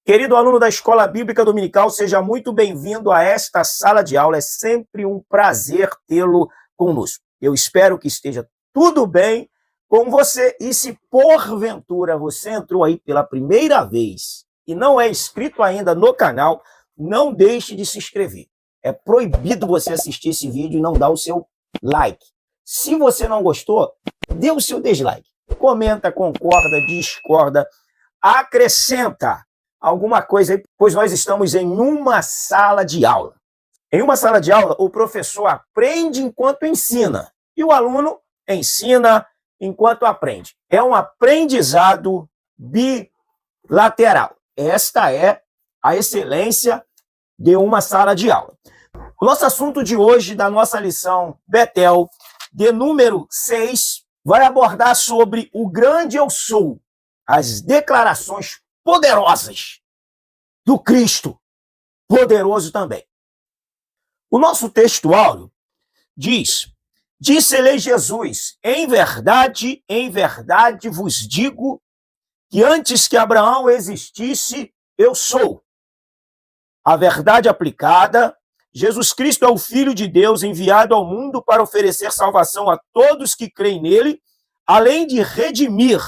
Querido aluno da Escola Bíblica Dominical, seja muito bem-vindo a esta sala de aula. É sempre um prazer tê-lo conosco. Eu espero que esteja tudo bem com você. E se porventura você entrou aí pela primeira vez e não é inscrito ainda no canal, não deixe de se inscrever. É proibido você assistir esse vídeo e não dar o seu like. Se você não gostou, dê o seu dislike. Comenta, concorda, discorda, acrescenta alguma coisa aí, pois nós estamos em uma sala de aula. Em uma sala de aula, o professor aprende enquanto ensina e o aluno ensina enquanto aprende. É um aprendizado bilateral. Esta é a excelência de uma sala de aula. O nosso assunto de hoje, da nossa lição Betel, de número 6, vai abordar sobre o grande eu sou, as declarações poderosas do Cristo, poderoso também. O nosso texto áureo diz: disse-lhe Jesus, em verdade vos digo que antes que Abraão existisse, eu sou. A verdade aplicada, Jesus Cristo é o Filho de Deus enviado ao mundo para oferecer salvação a todos que creem nele, além de redimir,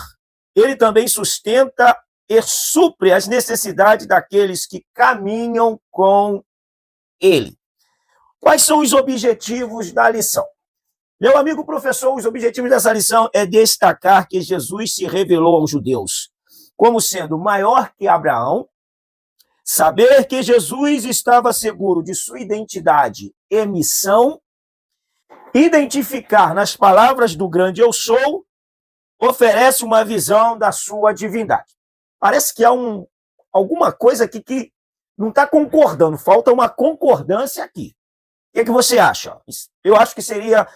ele também sustenta e supre as necessidades daqueles que caminham com ele. Quais são os objetivos da lição? Meu amigo professor, os objetivos dessa lição é destacar que Jesus se revelou aos judeus como sendo maior que Abraão, saber que Jesus estava seguro de sua identidade e missão, identificar nas palavras do grande eu sou, oferece uma visão da sua divindade. Parece que há alguma coisa aqui que não está concordando, falta uma concordância aqui. O que você acha? Eu acho que seria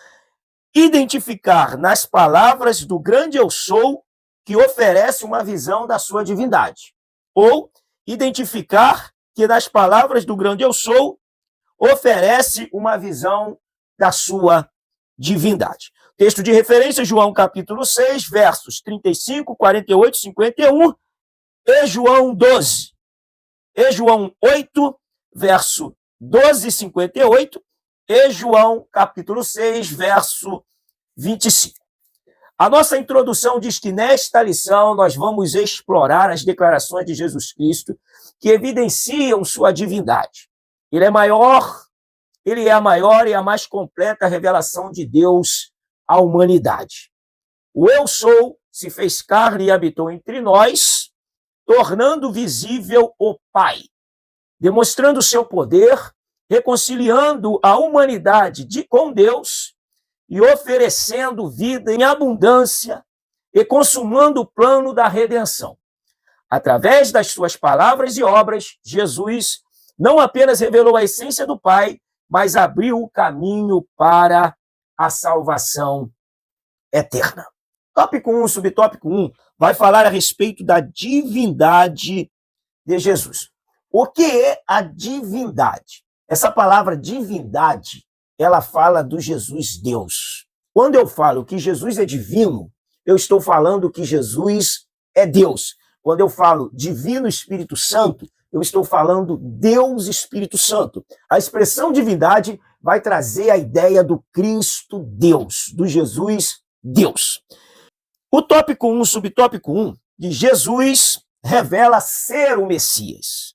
identificar nas palavras do grande eu sou que oferece uma visão da sua divindade. Ou identificar que nas palavras do grande eu sou oferece uma visão da sua divindade. Texto de referência, João capítulo 6, versos 35, 48, 51, e João 12. E João 8, verso 12 e 58, e João capítulo 6, verso 25. A nossa introdução diz que nesta lição nós vamos explorar as declarações de Jesus Cristo que evidenciam sua divindade. Ele é a maior e a mais completa revelação de Deus à humanidade. O eu sou se fez carne e habitou entre nós, tornando visível o Pai, demonstrando seu poder, reconciliando a humanidade com Deus e oferecendo vida em abundância e consumando o plano da redenção. Através das suas palavras e obras, Jesus não apenas revelou a essência do Pai, mas abriu o caminho para a salvação eterna. Tópico 1, subtópico 1, vai falar a respeito da divindade de Jesus. O que é a divindade? Essa palavra divindade, ela fala do Jesus Deus. Quando eu falo que Jesus é divino, eu estou falando que Jesus é Deus. Quando eu falo divino Espírito Santo, eu estou falando Deus Espírito Santo. A expressão divindade vai trazer a ideia do Cristo Deus, do Jesus Deus. O tópico 1, subtópico 1, de Jesus revela ser o Messias.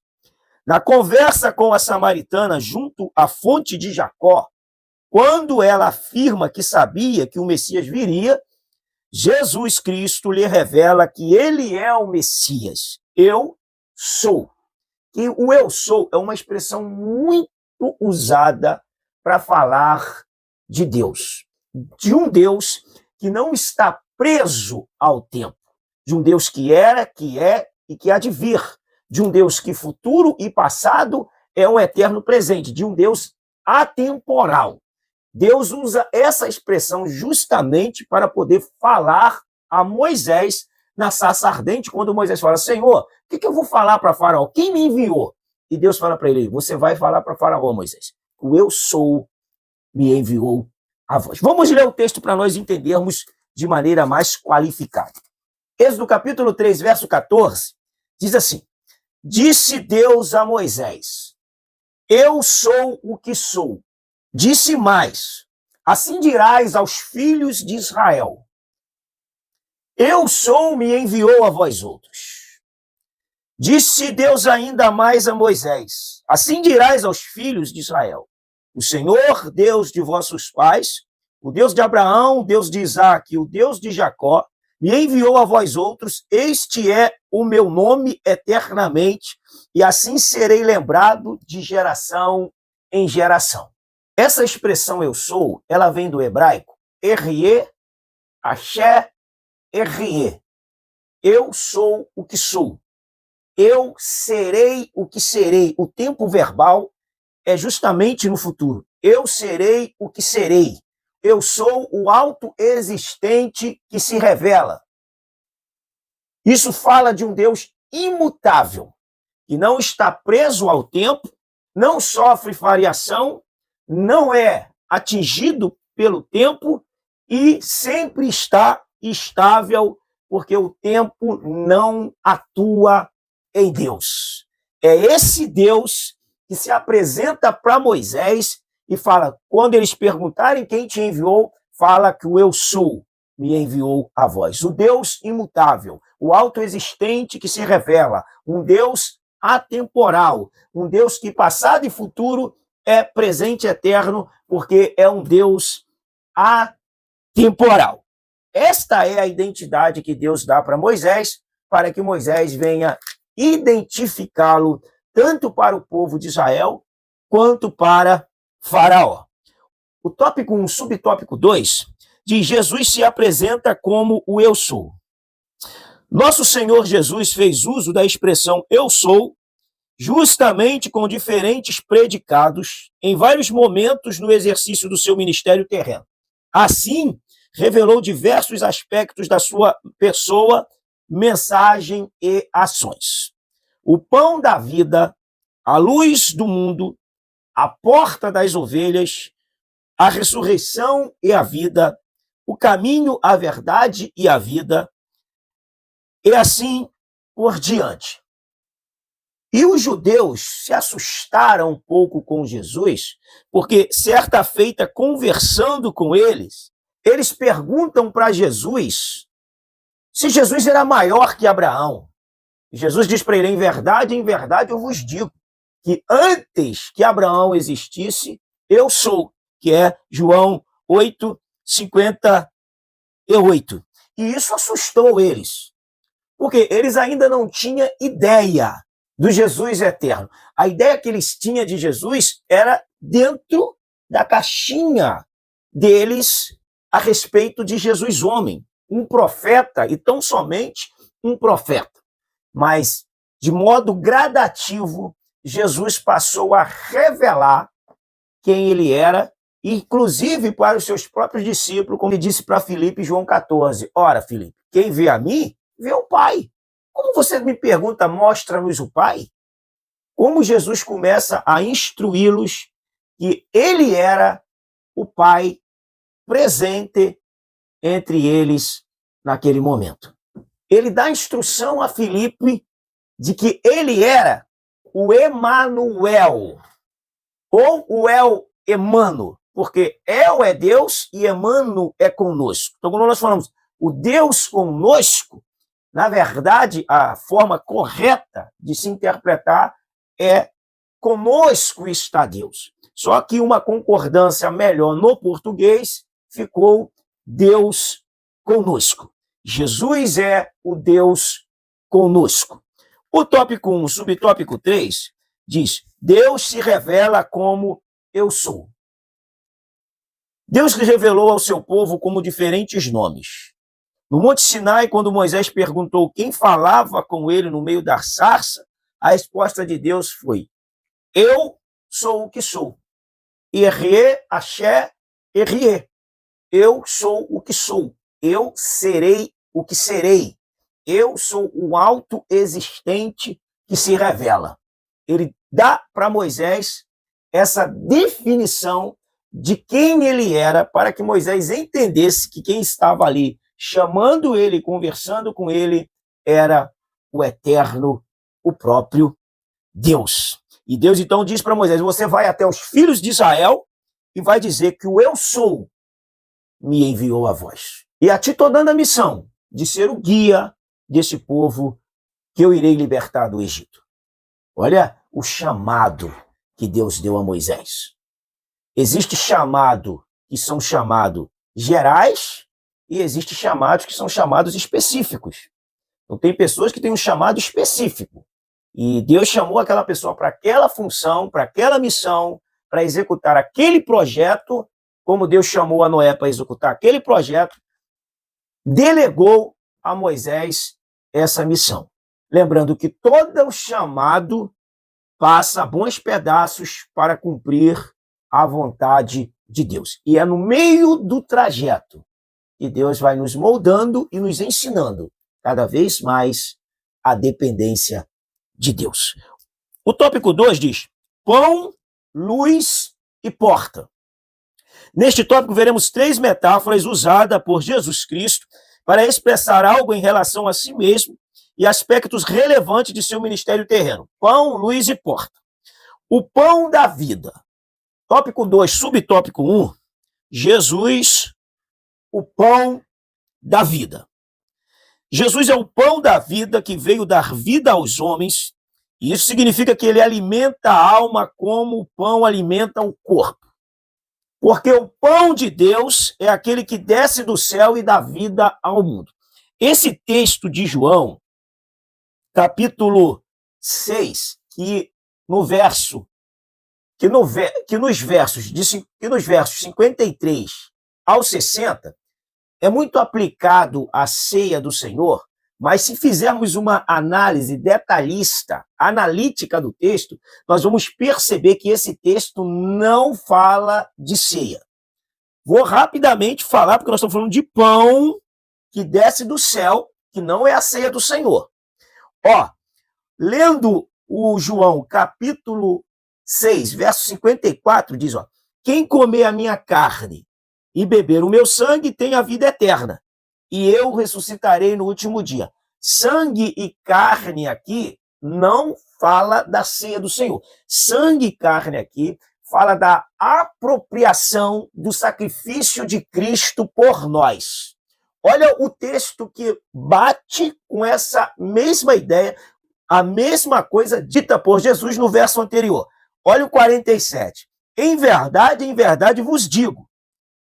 Na conversa com a samaritana junto à fonte de Jacó, quando ela afirma que sabia que o Messias viria, Jesus Cristo lhe revela que ele é o Messias. Eu sou. E o eu sou é uma expressão muito usada para falar de Deus. De um Deus que não está preso ao tempo. De um Deus que era, que é e que há de vir. De um Deus que futuro e passado é um eterno presente. De um Deus atemporal. Deus usa essa expressão justamente para poder falar a Moisés na sarça ardente, quando Moisés fala: Senhor, o que eu vou falar para Faraó? Quem me enviou? E Deus fala para ele: você vai falar para Faraó, Moisés. O eu sou me enviou a vós. Vamos ler o texto para nós entendermos de maneira mais qualificada. Êxodo capítulo 3, verso 14, diz assim: Disse Deus a Moisés: Eu sou o que sou. Disse mais: Assim dirás aos filhos de Israel: Eu sou, me enviou a vós outros. Disse Deus ainda mais a Moisés: Assim dirás aos filhos de Israel: O Senhor, Deus de vossos pais, o Deus de Abraão, o Deus de Isaque, o Deus de Jacó, me enviou a vós outros. Este é o meu nome eternamente, e assim serei lembrado de geração em geração. Essa expressão eu sou, ela vem do hebraico Erie, Axé, Erie. Eu sou o que sou. Eu serei o que serei. O tempo verbal é justamente no futuro. Eu serei o que serei. Eu sou o autoexistente que se revela. Isso fala de um Deus imutável, que não está preso ao tempo, não sofre variação, não é atingido pelo tempo e sempre está estável, porque o tempo não atua em Deus. É esse Deus que se apresenta para Moisés e fala, quando eles perguntarem quem te enviou, fala que o eu sou me enviou a vós. O Deus imutável, o autoexistente que se revela, um Deus atemporal, um Deus que passado e futuro é presente eterno, porque é um Deus atemporal. Esta é a identidade que Deus dá para Moisés, para que Moisés venha identificá-lo tanto para o povo de Israel quanto para Faraó. O tópico 1, subtópico 2, diz: Jesus se apresenta como o eu sou. Nosso Senhor Jesus fez uso da expressão eu sou justamente com diferentes predicados em vários momentos no exercício do seu ministério terreno. Assim, revelou diversos aspectos da sua pessoa, mensagem e ações. O pão da vida, a luz do mundo, a porta das ovelhas, a ressurreição e a vida, o caminho, a verdade e a vida, e assim por diante. E os judeus se assustaram um pouco com Jesus, porque certa feita, conversando com eles, eles perguntam para Jesus se Jesus era maior que Abraão. E Jesus diz para ele, em verdade eu vos digo, que antes que Abraão existisse, eu sou, que é João 8:58. E isso assustou eles, porque eles ainda não tinham ideia do Jesus eterno. A ideia que eles tinham de Jesus era dentro da caixinha deles a respeito de Jesus homem, um profeta e tão somente um profeta. Mas, de modo gradativo, Jesus passou a revelar quem ele era, inclusive para os seus próprios discípulos, como ele disse para Filipe em João 14. Ora, Filipe, quem vê a mim, vê o Pai. Como você me pergunta, mostra-nos o Pai? Como Jesus começa a instruí-los que ele era o Pai presente entre eles naquele momento. Ele dá instrução a Filipe de que ele era o Emanuel, ou o El-Emano, porque El é Deus e Emano é conosco. Então, quando nós falamos o Deus conosco, na verdade, a forma correta de se interpretar é conosco está Deus. Só que uma concordância melhor no português ficou Deus conosco. Jesus é o Deus conosco. O tópico 1, subtópico 3, diz: Deus se revela como eu sou. Deus lhe revelou ao seu povo como diferentes nomes. No Monte Sinai, quando Moisés perguntou quem falava com ele no meio da sarça, a resposta de Deus foi: eu sou o que sou. Erie, Axé, Erie. Eu sou o que sou. Eu serei o que serei. Eu sou o autoexistente que se revela. Ele dá para Moisés essa definição de quem ele era, para que Moisés entendesse que quem estava ali chamando ele, conversando com ele, era o eterno o próprio Deus. E Deus então diz para Moisés: você vai até os filhos de Israel e vai dizer que o Eu Sou me enviou a vós. E a ti estou dando a missão de ser o guia desse povo que eu irei libertar do Egito. Olha o chamado que Deus deu a Moisés. Existe chamado que são chamados gerais e existe chamados que são chamados específicos. Então tem pessoas que têm um chamado específico. E Deus chamou aquela pessoa para aquela função, para aquela missão, para executar aquele projeto, como Deus chamou a Noé para executar aquele projeto, delegou a Moisés essa missão. Lembrando que todo o chamado passa bons pedaços para cumprir a vontade de Deus. E é no meio do trajeto que Deus vai nos moldando e nos ensinando cada vez mais a dependência de Deus. O tópico 2 diz: pão, luz e porta. Neste tópico veremos 3 metáforas usadas por Jesus Cristo para expressar algo em relação a si mesmo e aspectos relevantes de seu ministério terreno. Pão, luz e porta. O pão da vida. Tópico 2, subtópico 1, Jesus, o pão da vida. Jesus é o pão da vida que veio dar vida aos homens, e isso significa que ele alimenta a alma como o pão alimenta o corpo. Porque o pão de Deus é aquele que desce do céu e dá vida ao mundo. Esse texto de João, capítulo 6, que nos versos 53 ao 60, é muito aplicado à ceia do Senhor, mas se fizermos uma análise detalhista, analítica do texto, nós vamos perceber que esse texto não fala de ceia. Vou rapidamente falar, porque nós estamos falando de pão que desce do céu, que não é a ceia do Senhor. Lendo o João, capítulo 6, verso 54, diz, quem comer a minha carne e beber o meu sangue tem a vida eterna, e eu ressuscitarei no último dia. Sangue e carne aqui não fala da ceia do Senhor. Sangue e carne aqui fala da apropriação do sacrifício de Cristo por nós. Olha o texto que bate com essa mesma ideia, a mesma coisa dita por Jesus no verso anterior. Olha o 47. Em verdade vos digo,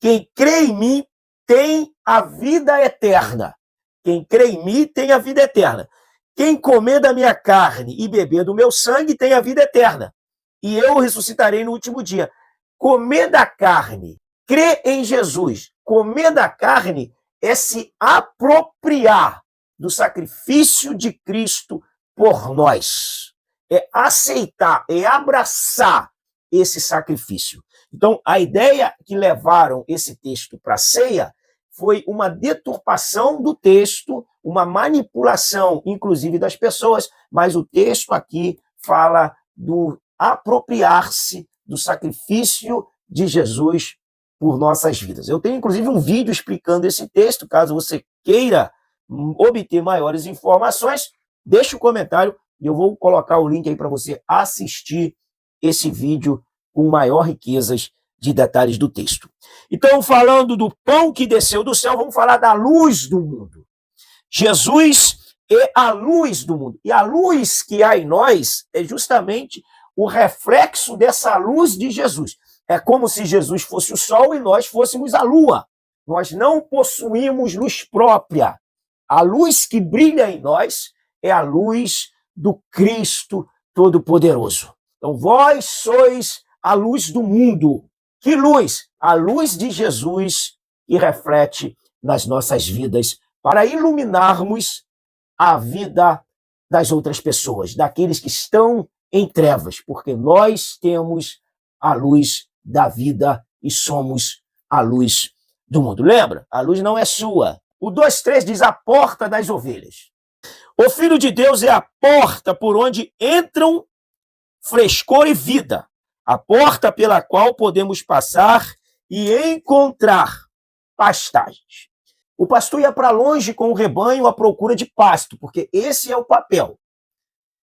quem crê em mim tem a vida eterna. Quem crê em mim tem a vida eterna. Quem comer da minha carne e beber do meu sangue tem a vida eterna. E eu ressuscitarei no último dia. Comer da carne, crer em Jesus, comer da carne é se apropriar do sacrifício de Cristo por nós. É aceitar, é abraçar esse sacrifício. Então, a ideia que levaram esse texto para a ceia foi uma deturpação do texto, uma manipulação, inclusive, das pessoas, mas o texto aqui fala do apropriar-se do sacrifício de Jesus por nossas vidas. Eu tenho, inclusive, um vídeo explicando esse texto, caso você queira obter maiores informações, deixe um comentário e eu vou colocar o link aí para você assistir esse vídeo com maior riquezas de detalhes do texto. Então, falando do pão que desceu do céu, vamos falar da luz do mundo. Jesus é a luz do mundo. E a luz que há em nós é justamente o reflexo dessa luz de Jesus. É como se Jesus fosse o sol e nós fôssemos a lua. Nós não possuímos luz própria. A luz que brilha em nós é a luz do Cristo Todo-Poderoso. Então, vós sois a luz do mundo. Que luz? A luz de Jesus que reflete nas nossas vidas para iluminarmos a vida das outras pessoas, daqueles que estão em trevas, porque nós temos a luz da vida e somos a luz do mundo. Lembra? A luz não é sua. O 2:3 diz a porta das ovelhas. O Filho de Deus é a porta por onde entram frescor e vida, a porta pela qual podemos passar e encontrar pastagens. O pastor ia para longe com o rebanho à procura de pasto, porque esse é o papel.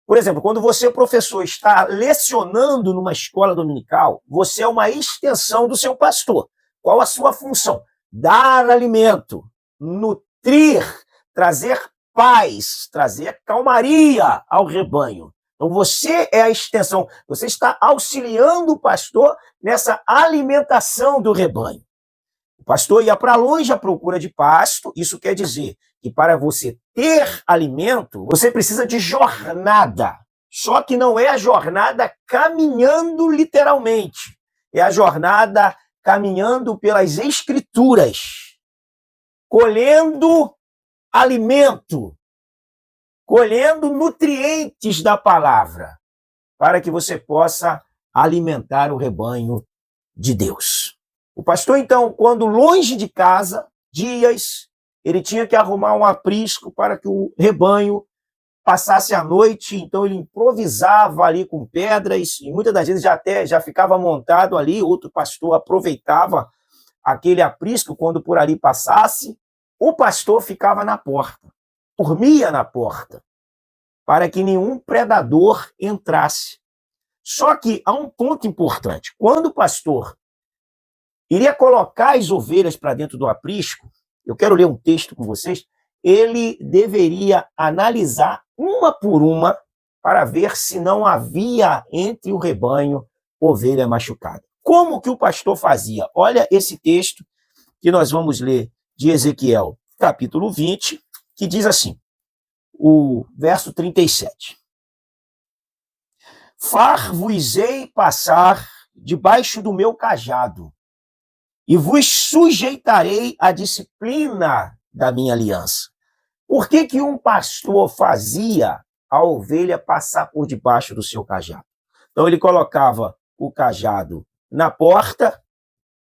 Por exemplo, quando você, professor, está lecionando numa escola dominical, você é uma extensão do seu pastor. Qual a sua função? Dar alimento, nutrir, trazer paz, trazer calmaria ao rebanho. Então você é a extensão, você está auxiliando o pastor nessa alimentação do rebanho. O pastor ia para longe à procura de pasto, isso quer dizer que para você ter alimento, você precisa de jornada. Só que não é a jornada caminhando literalmente, é a jornada caminhando pelas escrituras, colhendo alimento, colhendo nutrientes da palavra, para que você possa alimentar o rebanho de Deus. O pastor, então, quando longe de casa, dias, ele tinha que arrumar um aprisco para que o rebanho passasse a noite, então ele improvisava ali com pedras, e muitas das vezes já ficava montado ali, outro pastor aproveitava aquele aprisco quando por ali passasse, o pastor ficava na porta, dormia na porta, para que nenhum predador entrasse. Só que há um ponto importante, quando o pastor iria colocar as ovelhas para dentro do aprisco, eu quero ler um texto com vocês, ele deveria analisar uma por uma para ver se não havia entre o rebanho ovelha machucada. Como que o pastor fazia? Olha esse texto que nós vamos ler de Ezequiel, capítulo 20, que diz assim, o verso 37. Far-vos-ei passar debaixo do meu cajado, e vos sujeitarei à disciplina da minha aliança. Por que um pastor fazia a ovelha passar por debaixo do seu cajado? Então ele colocava o cajado na porta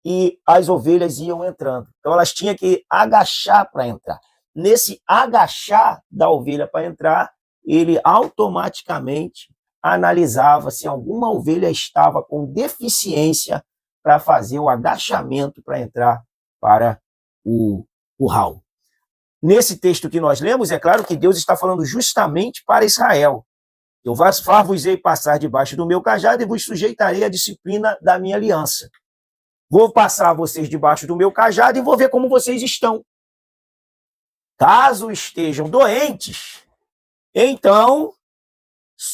e as ovelhas iam entrando. Então elas tinham que agachar para entrar. Nesse agachar da ovelha para entrar, ele automaticamente analisava se alguma ovelha estava com deficiência para fazer o agachamento para entrar para o curral. Nesse texto que nós lemos, é claro que Deus está falando justamente para Israel. Eu far-vos-ei passar debaixo do meu cajado e vos sujeitarei à disciplina da minha aliança. Vou passar vocês debaixo do meu cajado e vou ver como vocês estão. Caso estejam doentes, então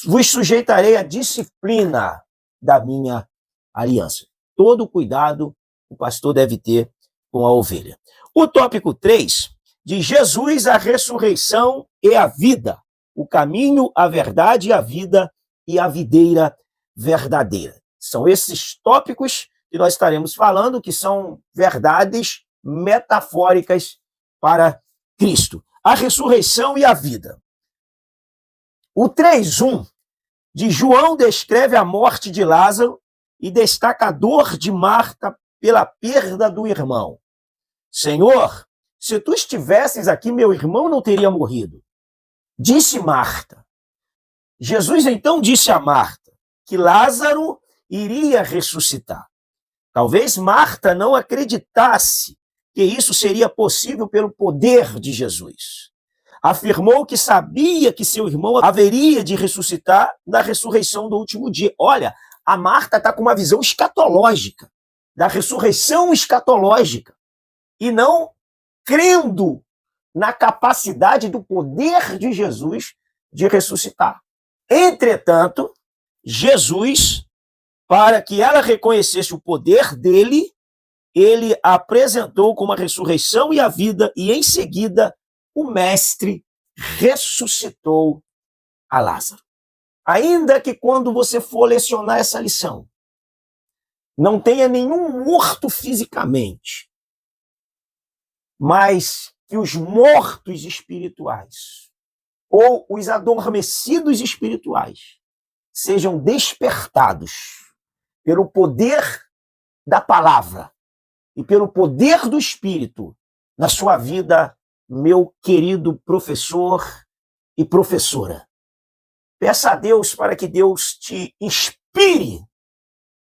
vos sujeitarei à disciplina da minha aliança. Todo cuidado o pastor deve ter com a ovelha. O tópico 3, de Jesus, a ressurreição e a vida. O caminho, a verdade e a vida e a videira verdadeira. São esses tópicos que nós estaremos falando, que são verdades metafóricas para Cristo. A ressurreição e a vida. O 3:1 de João descreve a morte de Lázaro e destaca a dor de Marta pela perda do irmão. Senhor, se tu estivesses aqui, meu irmão não teria morrido. Disse Marta. Jesus então disse a Marta que Lázaro iria ressuscitar. Talvez Marta não acreditasse que isso seria possível pelo poder de Jesus. Afirmou que sabia que seu irmão haveria de ressuscitar na ressurreição do último dia. Olha, a Marta está com uma visão escatológica, da ressurreição escatológica, e não crendo na capacidade do poder de Jesus de ressuscitar. Entretanto, Jesus, para que ela reconhecesse o poder dele, ele apresentou como a ressurreição e a vida, e em seguida o mestre ressuscitou a Lázaro. Ainda que quando você for lecionar essa lição, não tenha nenhum morto fisicamente, mas que os mortos espirituais ou os adormecidos espirituais sejam despertados pelo poder da palavra e pelo poder do Espírito na sua vida, meu querido professor e professora. Peça a Deus para que Deus te inspire,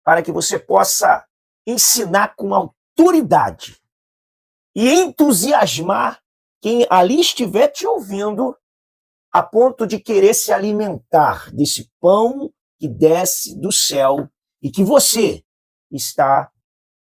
para que você possa ensinar com autoridade e entusiasmar quem ali estiver te ouvindo a ponto de querer se alimentar desse pão que desce do céu e que você está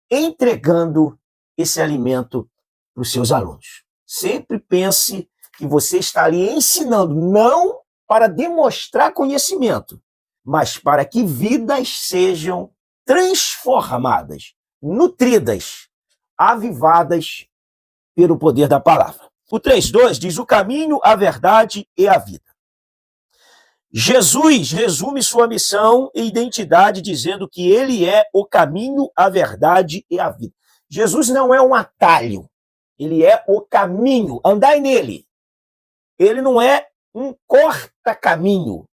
entregando esse alimento para os seus alunos. Sempre pense que você está ali ensinando, não para demonstrar conhecimento, mas para que vidas sejam transformadas, nutridas, avivadas pelo poder da palavra. O 3:2 diz: o caminho, a verdade e a vida. Jesus resume sua missão e identidade dizendo que ele é o caminho, a verdade e a vida. Jesus não é um atalho, ele é o caminho, andai nele. Ele não é um corta-caminho,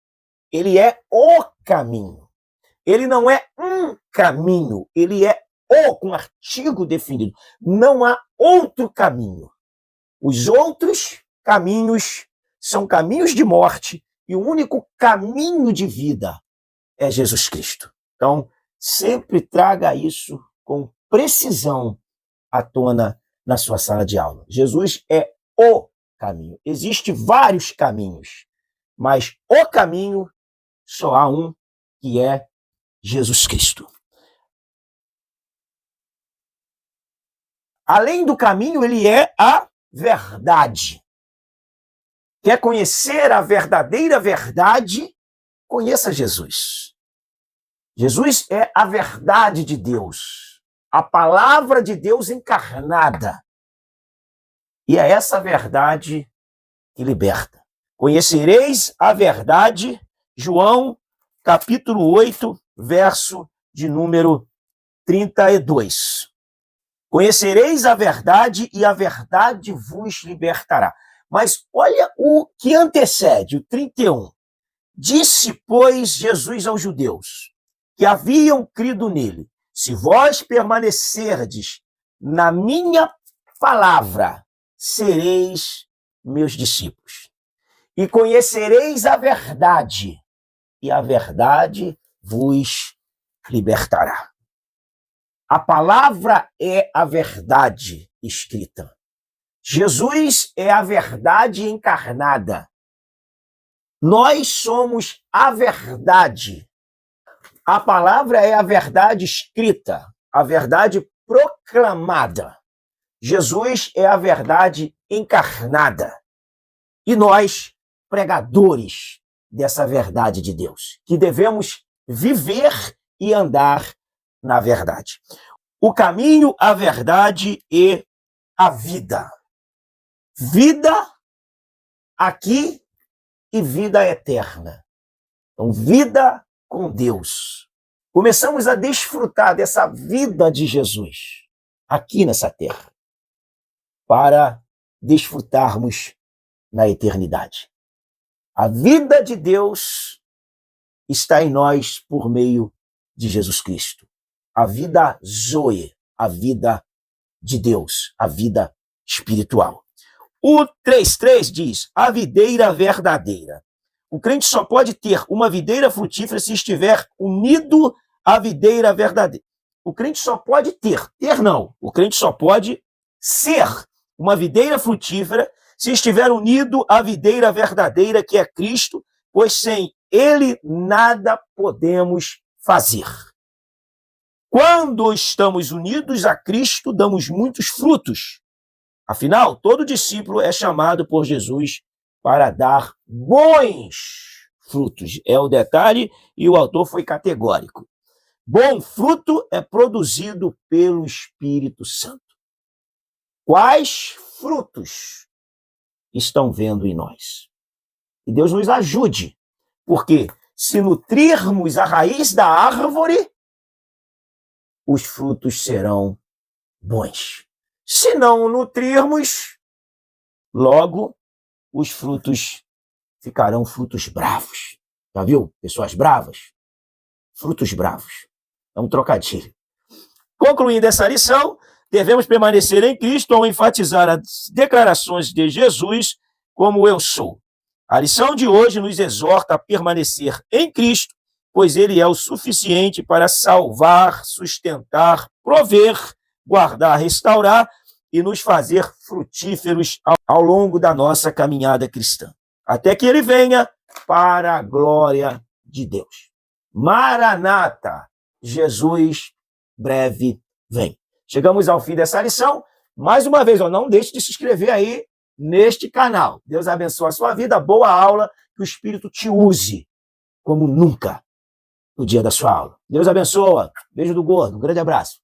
ele é o caminho. Ele não é um caminho, ele é o, com artigo definido. Não há outro caminho. Os outros caminhos são caminhos de morte e o único caminho de vida é Jesus Cristo. Então, sempre traga isso com precisão à tona na sua sala de aula. Jesus é o caminho. Existem vários caminhos, mas o caminho só há um, que é Jesus Cristo. Além do caminho, ele é a verdade. Quer conhecer a verdadeira verdade? Conheça Jesus. Jesus é a verdade de Deus, a palavra de Deus encarnada. E é essa verdade que liberta. Conhecereis a verdade, João, capítulo 8, verso de número 32. Conhecereis a verdade e a verdade vos libertará. Mas olha o que antecede, o 31. Disse, pois, Jesus aos judeus, que haviam crido nele: se vós permanecerdes na minha palavra, sereis meus discípulos. E conhecereis a verdade, e a verdade vos libertará. A palavra é a verdade escrita. Jesus é a verdade encarnada. Nós somos a verdade. A palavra é a verdade escrita, a verdade proclamada. Jesus é a verdade encarnada. E nós, pregadores dessa verdade de Deus, que devemos viver e andar na verdade. O caminho, a verdade e a vida. Vida aqui e vida eterna. Então, vida com Deus. Começamos a desfrutar dessa vida de Jesus aqui nessa terra, para desfrutarmos na eternidade. A vida de Deus está em nós por meio de Jesus Cristo. A vida Zoe, a vida de Deus, a vida espiritual. O 3:3 diz: a videira verdadeira. O crente só pode ter uma videira frutífera se estiver unido à videira verdadeira. O crente só pode ter não. O crente só pode ser uma videira frutífera se estiver unido à videira verdadeira, que é Cristo, pois sem ele nada podemos fazer. Quando estamos unidos a Cristo, damos muitos frutos. Afinal, todo discípulo é chamado por Jesus para dar bons frutos. É o detalhe, e o autor foi categórico. Bom fruto é produzido pelo Espírito Santo. Quais frutos estão vendo em nós? Que Deus nos ajude, porque se nutrirmos a raiz da árvore, os frutos serão bons. Se não nutrirmos, logo os frutos ficarão frutos bravos. Já viu? Pessoas bravas? Frutos bravos. É um trocadilho. Concluindo essa lição, devemos permanecer em Cristo ao enfatizar as declarações de Jesus como eu sou. A lição de hoje nos exorta a permanecer em Cristo, pois ele é o suficiente para salvar, sustentar, prover, guardar, restaurar e nos fazer frutíferos ao longo da nossa caminhada cristã. até que ele venha para a glória de Deus. Maranata, Jesus breve vem. Chegamos ao fim dessa lição. Mais uma vez, não deixe de se inscrever aí neste canal. Deus abençoe a sua vida, boa aula, que o Espírito te use como nunca no dia da sua aula. Deus abençoe. Beijo do gordo, um grande abraço.